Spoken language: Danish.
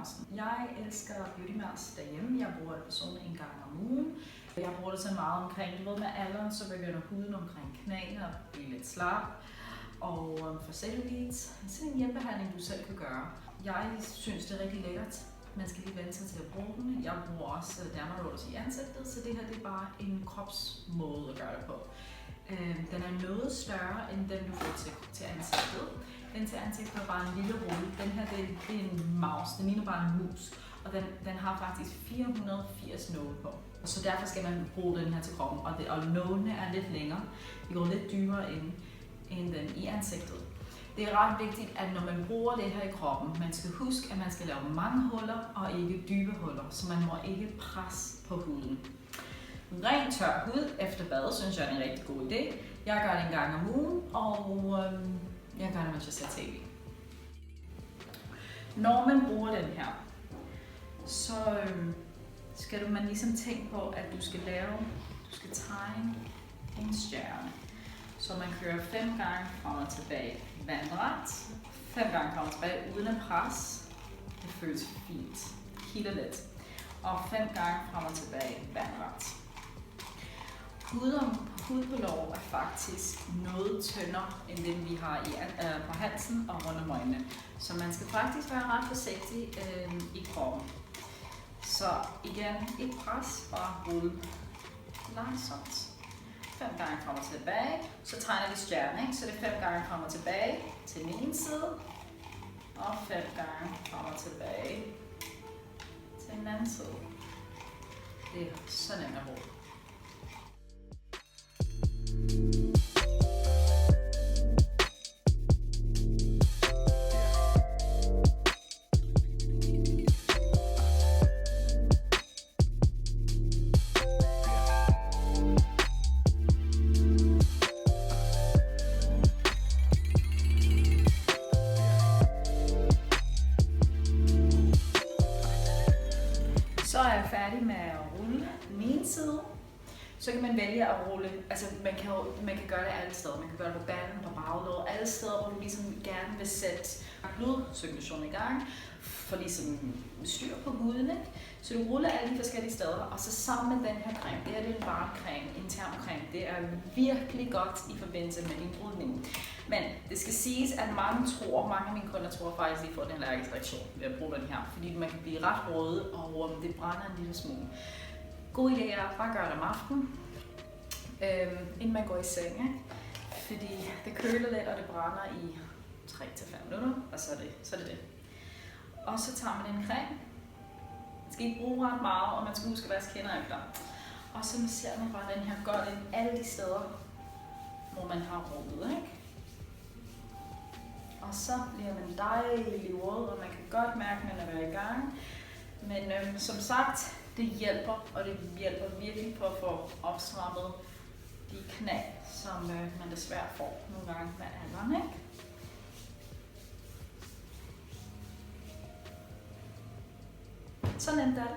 Clausen. Jeg elsker Beauty Mask derhjemme. Jeg bruger det personligt en gang om ugen. Jeg bruger det så meget omkring, du ved, med alderen, så begynder huden omkring knæene at blive lidt slap. Og for cellulitis, sådan en hjemmebehandling, du selv kan gøre. Jeg synes, det er rigtig lækkert. Man skal lige vente sig til at bruge den. Jeg bruger også dermarollers i ansigtet, så det her det er bare en kropsmåde at gøre det på. Den er noget større end den, du får til ansigtet. Den til ansigtet er bare en lille rulle. Den her det er en mouse, den ligner bare en mus. Og den har faktisk 480 nåle på. Så derfor skal man bruge den her til kroppen. Og nålene er lidt længere. De går lidt dybere end den i ansigtet. Det er ret vigtigt, at når man bruger det her i kroppen, man skal huske, at man skal lave mange huller og ikke dybe huller, så man må ikke presse på huden. Ren tør hud efter bad, synes jeg er en rigtig god idé. Jeg gør det en gang om ugen, og jeg gør det, mens jeg ser tv. Når man bruger den her, så skal man ligesom tænke på, at du skal tegne en stjerne. Så man kører 5 gange frem og tilbage vandret, 5 gange frem og tilbage uden at presse. Det føles fint, helt let. Og 5 gange frem og tilbage vandret. Hud på lår er faktisk noget tyndere end den vi har på halsen og rundt om øjnene. Så man skal faktisk være ret forsigtig i kroppen. Så igen, ikke pres, bare rulle langsomt. 5 gange frem og tilbage. Så tegner vi stjerne, ikke? Så det er 5 gange frem og tilbage til den ene side. Og 5 gange frem og tilbage til den anden side. Det er så nemt at bruge. Så er jeg færdig med at rulle den ene side. Så kan man vælge at rulle, altså man kan gøre det alle steder. Man kan gøre det på banden, på baglåret, alle steder, hvor du ligesom gerne vil sætte blodcirkulation i gang, for ligesom styr på huden, ikke? Så du ruller alle de forskellige steder, og så sammen med den her creme, det her det er en varm creme, en termocreme, det er virkelig godt i forbindelse med din brudning. Men det skal siges, at mange af mine kunder tror faktisk, at de får den allergisk reaktion ved at bruge den her, fordi man kan blive ret røde, og det brænder en lille smule. God idé er at bare gøre det om aftenen, inden man går i seng, ikke? Fordi det køler lidt, og det brænder i 3-5 minutter, og så er det det. Og så tager man en creme. Man skal ikke bruge ret meget, og man skal huske at vaske hænder efter. Og så masserer man bare den her godt ind alle de steder, hvor man har rullet, ikke? Og så bliver man dejlig rød, og man kan godt mærke, at man er i gang. Men som sagt, det hjælper, og det hjælper virkelig på at få opstrammet de knæ, som man desværre får nogle gange med alderen, ikke? Så nemt er det.